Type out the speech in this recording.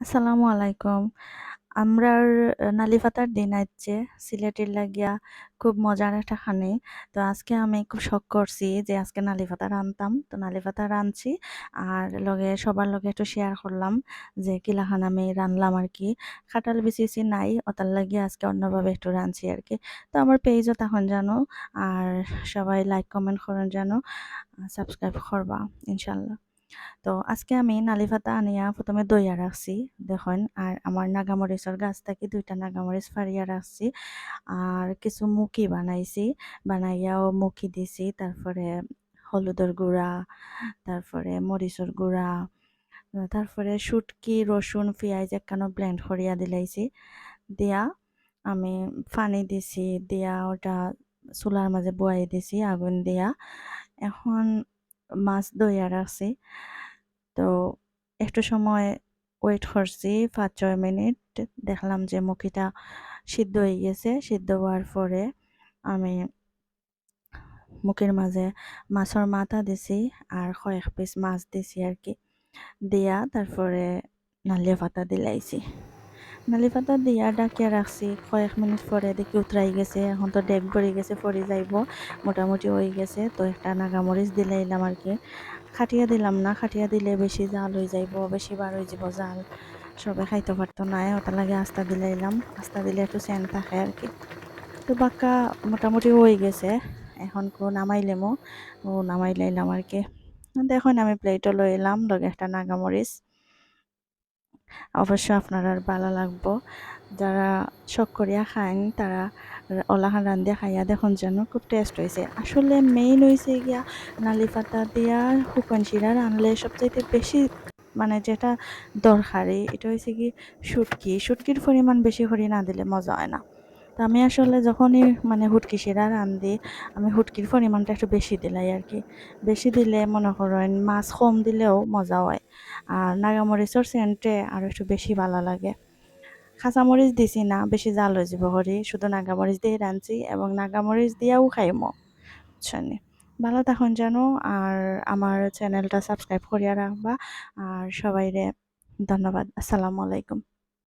আসসালামু আলাইকুম। আমরার নালিপাতার দিন আইচ্ছে সিলেটের লাগিয়া খুব মজার একটা খানি। তো আজকে আমি খুব শখ করছি যে আজকে নালিপাতা রানতাম। তো নালিপাতা রানছি আর সবার লগে একটু শেয়ার করলাম যে কিলাখান আমি রানলাম আর কি। খাটাল বিচিছি নাই ওতার লাগিয়া আজকে অন্যভাবে একটু রানছি আর কি। তো আমার পেজও তখন জানো আর সবাই লাইক কমেন্ট করেন জানো সাবস্ক্রাইব করবা ইনশাল্লাহ। তো আজকে আমি নালিপাতা আনিয়া প্রথমে দইয়া রাখছি দেখুন আর আমার নাগামরিচের গাছ থেকে 2টা নাগামরিচ ফাড়িয়া রাখছি আর কিছু মুখি বানাইছি বানাইয়াও মুখি দিছি তারপরে হলুদের গুঁড়া তারপরে মরিচের গুঁড়া তারপরে শুটকি রসুন পেঁয়াজ একখানো ব্লেন্ড করিয়া দিলাইছি দিয়া আমি পানি দিছি দিয়া ওটা চুলার মাঝে বয়াই দিছি আগুন দিয়া এখন মাছ দইয়া রাখছি তো একটু সময় ওয়েট করছি 5-6 মিনিট দেখলাম যে মুখিটা সিদ্ধ হয়ে গেছে সিদ্ধ হওয়ার পরে আমি মুখের মাঝে মাছের মাথা দিছি আর কয়েক পিস মাছ দিছি আর কি দিয়া তারপরে নালিয়া পাতা দিলাইছি নালি পাতা দিয়া ডাকিয়া রাখছি কয়েক মিনিট পরে দেখি উতরাই গেছে এখন তো ডেক ভরে গেছে পরে যাইব মোটামুটি হয়ে গেছে তো একটা নাগামরিচ দিলাইলাম আর কি খাটিয়া দিলাম না খাটিয়া দিলে বেশি জাল হয়ে যাইব বেশি বার হয়ে যাব জাল সবাই খাইতে পারতো না ওটা লাগে আস্তা দিলাইলাম আস্তা দিলে একটু সেন্ট থাকে আর কি তো বাক্কা মোটামুটি হয়ে গেছে এখন নামাইলেমো নামাই লাইলাম আর কি দেখুন আমি প্লেটও লই এলাম লগে একটা নাগামরিচ অবশ্য আপনার আর ভালো লাগবো যারা শখ করিয়া খান তারা ওলাখান রান্ধিয়া খাইয়া দেখুন যেন খুব টেস্ট হয়েছে আসলে মেইন হয়েছে গিয়া নালি পাতা দিয়া শুকন চিরা রানলে সবচাইতে বেশি মানে যেটা দরকারি এটা হয়েছে কি শুটকির পরিমাণ বেশি করে না দিলে মজা হয় না তো আমি আসলে যখনই মানে হুটকি শিরা রান্ধি আমি হুটকির পরিমাণটা একটু বেশি দিলাই আর কি বেশি দিলে মনে করেন মাছ কম দিলেও মজা হয় আর নাগামরিচর সেন্টে আরও একটু বেশি ভালো লাগে কাঁচামরিচ দিছি না বেশি জাল হয়ে যাব করি শুধু নাগামরিচ দিয়ে রাঁধছি এবং নাগামরিচ দিয়েও খাইমো বুঝছেন ভালো তখন জানো আর আমার চ্যানেলটা সাবস্ক্রাইব করিয়া রাখবা আর সবাইরে ধন্যবাদ আসসালামু আলাইকুম।